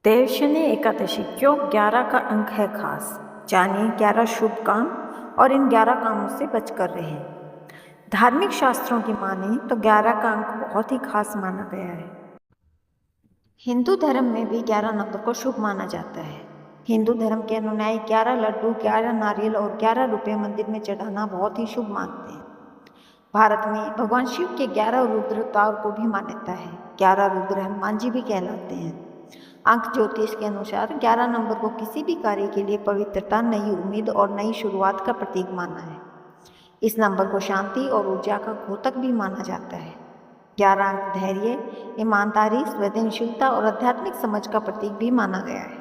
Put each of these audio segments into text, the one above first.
देवशनि एकादशी क्यों 11 का अंक है खास। जानिए 11 शुभ काम और इन 11 कामों से बचकर रहें। धार्मिक शास्त्रों की माने तो 11 का अंक बहुत ही खास माना गया है। हिंदू धर्म में भी 11 नंबर को शुभ माना जाता है। हिंदू धर्म के अनुयायी 11 लड्डू, 11 नारियल और 11 रुपये मंदिर में चढ़ाना बहुत ही शुभ मानते हैं। भारत में भगवान शिव के 11 रुद्र अवतार को भी मान्यता है। 11 रुद्र हनुमान जी भी कहलाते हैं। अंक ज्योतिष के अनुसार 11 नंबर को किसी भी कार्य के लिए पवित्रता, नई उम्मीद और नई शुरुआत का प्रतीक माना है। इस नंबर को शांति और ऊर्जा का द्योतक भी माना जाता है। 11 अंक धैर्य, ईमानदारी, संवेदनशीलता और आध्यात्मिक समझ का प्रतीक भी माना गया है।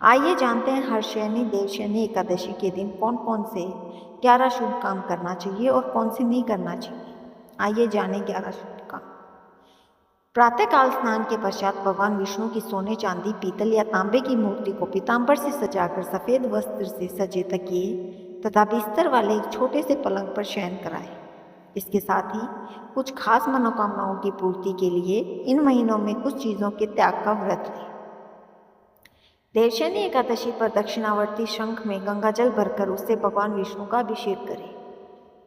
आइए जानते हैं हर शनि, देवशनि एकादशी के दिन कौन कौन से 11 शुभ काम करना चाहिए और कौन से नहीं करना चाहिए। आइए जानें 11 शुभ काम। प्रातःकाल स्नान के पश्चात भगवान विष्णु की सोने, चांदी, पीतल या तांबे की मूर्ति को पीतांबर से सजाकर सफेद वस्त्र से सजे तकिए तथा बिस्तर वाले एक छोटे से पलंग पर शयन कराएं। इसके साथ ही कुछ खास मनोकामनाओं की पूर्ति के लिए इन महीनों में कुछ चीजों के त्याग का व्रत लें। देवशनि एकादशी पर दक्षिणावर्ती शंख में गंगा जल भरकर उससे भगवान विष्णु का अभिषेक करें।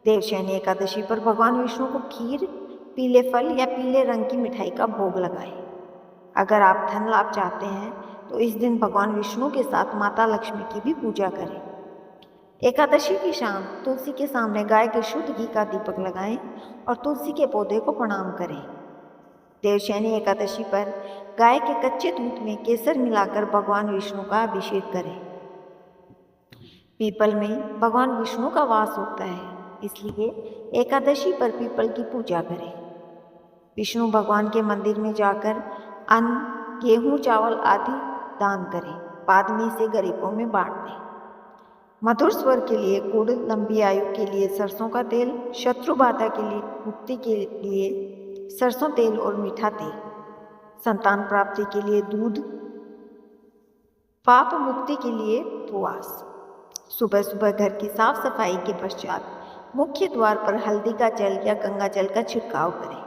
देवशनि एकादशी पर भगवान विष्णु को खीर, पीले फल या पीले रंग की मिठाई का भोग लगाएं। अगर आप धन लाभ चाहते हैं तो इस दिन भगवान विष्णु के साथ माता लक्ष्मी की भी पूजा करें। एकादशी की शाम तुलसी के सामने गाय के शुद्ध घी का दीपक लगाएं और तुलसी के पौधे को प्रणाम करें। देवशनि एकादशी पर गाय के कच्चे दूध में केसर मिलाकर भगवान विष्णु का अभिषेक करें। पीपल में भगवान विष्णु का वास होता है, इसलिए एकादशी पर पीपल की पूजा करें। विष्णु भगवान के मंदिर में जाकर अन्न, गेहूं, चावल आदि दान करें। बाद में इसे गरीबों में बांट दें। मधुर स्वर के लिए गुड़, लंबी आयु के लिए सरसों का तेल, शत्रु बाधा के लिए मुक्ति के लिए सरसों तेल और मीठा तेल, संतान प्राप्ति के लिए दूध, पाप मुक्ति के लिए उपवास। सुबह सुबह घर की साफ सफाई के पश्चात मुख्य द्वार पर हल्दी का जल या गंगा जल का छिड़काव करें।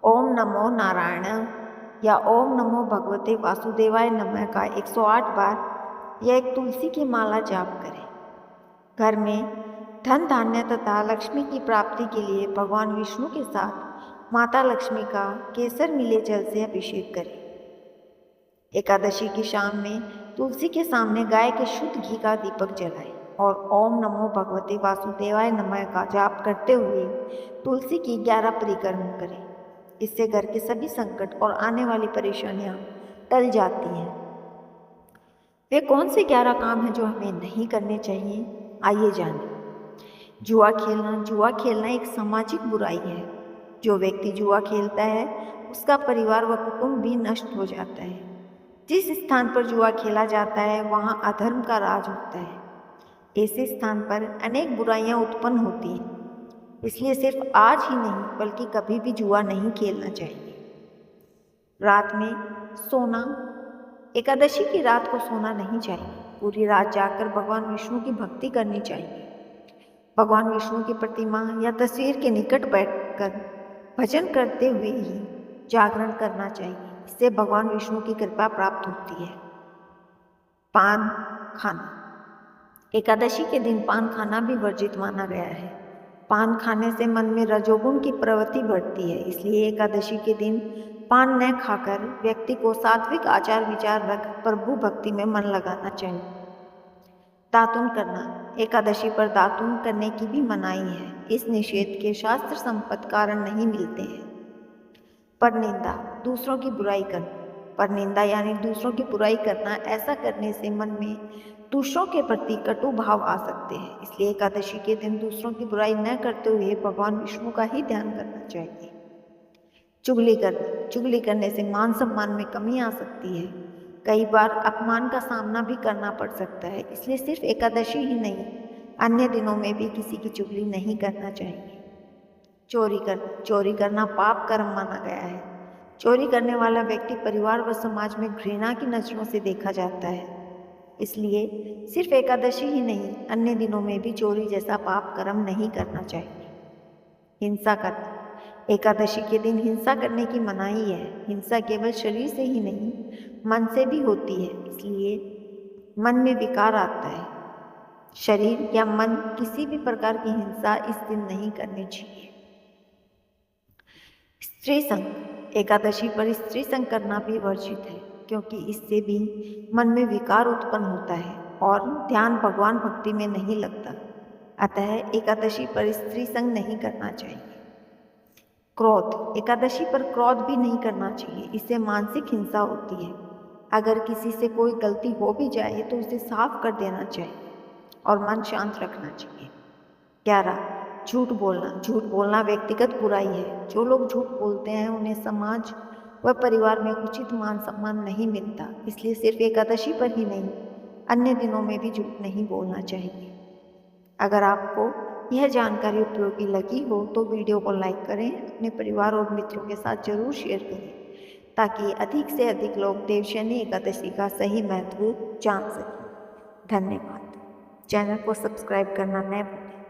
ओम नमो नारायण या ओम नमो भगवते वासुदेवाय नमः का 108 बार या एक तुलसी की माला जाप करें। घर में धन, धान्य तथा लक्ष्मी की प्राप्ति के लिए भगवान विष्णु के साथ माता लक्ष्मी का केसर मिले जल से अभिषेक करें। एकादशी की शाम में तुलसी के सामने गाय के शुद्ध घी का दीपक जलाएं और ओम नमो भगवते वासुदेवाय नमः का जाप करते हुए तुलसी की 11 परिक्रमा करें। इससे घर के सभी संकट और आने वाली परेशानियां टल जाती हैं। वे कौन से 11 काम हैं जो हमें नहीं करने चाहिए, आइए जानें। जुआ खेलना एक सामाजिक बुराई है। जो व्यक्ति जुआ खेलता है उसका परिवार व कुटुंब भी नष्ट हो जाता है। जिस स्थान पर जुआ खेला जाता है वहाँ अधर्म का राज होता है। ऐसे स्थान पर अनेक बुराइयां उत्पन्न होती हैं। इसलिए सिर्फ आज ही नहीं बल्कि कभी भी जुआ नहीं खेलना चाहिए। रात में सोना, एकादशी की रात को सोना नहीं चाहिए। पूरी रात जाकर भगवान विष्णु की भक्ति करनी चाहिए। भगवान विष्णु की प्रतिमा या तस्वीर के निकट बैठकर भजन करते हुए ही जागरण करना चाहिए। इससे भगवान विष्णु की कृपा प्राप्त होती है। पान खाना, एकादशी के दिन पान खाना भी वर्जित माना गया है। पान खाने से मन में रजोगुण की प्रवृत्ति बढ़ती है, इसलिए एकादशी के दिन पान न खाकर व्यक्ति को सात्विक आचार विचार रख प्रभु भक्ति में मन लगाना चाहिए। दातुन करना, एकादशी पर दातुन करने की भी मनाही है। इस निषेध के शास्त्र संपत कारण नहीं मिलते हैं। परनिंदा, दूसरों की बुराई करना। परनिंदा यानी दूसरों की बुराई करना। ऐसा करने से मन में दूसरों के प्रति कटु भाव आ सकते हैं, इसलिए एकादशी के दिन दूसरों की बुराई न करते हुए भगवान विष्णु का ही ध्यान करना चाहिए। चुगली करना, चुगली करने से मान सम्मान में कमी आ सकती है। कई बार अपमान का सामना भी करना पड़ सकता है, इसलिए सिर्फ एकादशी ही नहीं अन्य दिनों में भी किसी की चुगली नहीं करना चाहिए। चोरी करना पाप कर्म माना गया है। चोरी करने वाला व्यक्ति परिवार व समाज में घृणा की नजरों से देखा जाता है, इसलिए सिर्फ एकादशी ही नहीं अन्य दिनों में भी चोरी जैसा पाप कर्म नहीं करना चाहिए। हिंसा करना, एकादशी के दिन हिंसा करने की मनाही है। हिंसा केवल शरीर से ही नहीं मन से भी होती है, इसलिए मन में विकार आता है। शरीर या मन किसी भी प्रकार की हिंसा इस दिन नहीं करनी चाहिए। स्त्री संग एकादशी पर स्त्री संग करना भी वर्जित है, क्योंकि इससे भी मन में विकार उत्पन्न होता है और ध्यान भगवान भक्ति में नहीं लगता। अतः एकादशी पर स्त्री संग नहीं करना चाहिए। क्रोध एकादशी पर क्रोध भी नहीं करना चाहिए, इससे मानसिक हिंसा होती है। अगर किसी से कोई गलती हो भी जाए तो उसे साफ कर देना चाहिए और मन शांत रखना चाहिए। 11 झूठ बोलना व्यक्तिगत बुराई है। जो लोग झूठ बोलते हैं उन्हें समाज व परिवार में उचित मान सम्मान नहीं मिलता, इसलिए सिर्फ एकादशी पर ही नहीं, अन्य दिनों में भी झूठ नहीं बोलना चाहिए। अगर आपको यह जानकारी उपयोगी लगी हो तो वीडियो को लाइक करें, अपने परिवार और मित्रों के साथ जरूर शेयर करें, ताकि अधिक से अधिक लोग देवशयनी एकादशी का सही महत्व जान सकें। धन्यवाद। चैनल को सब्सक्राइब करना न भूलें।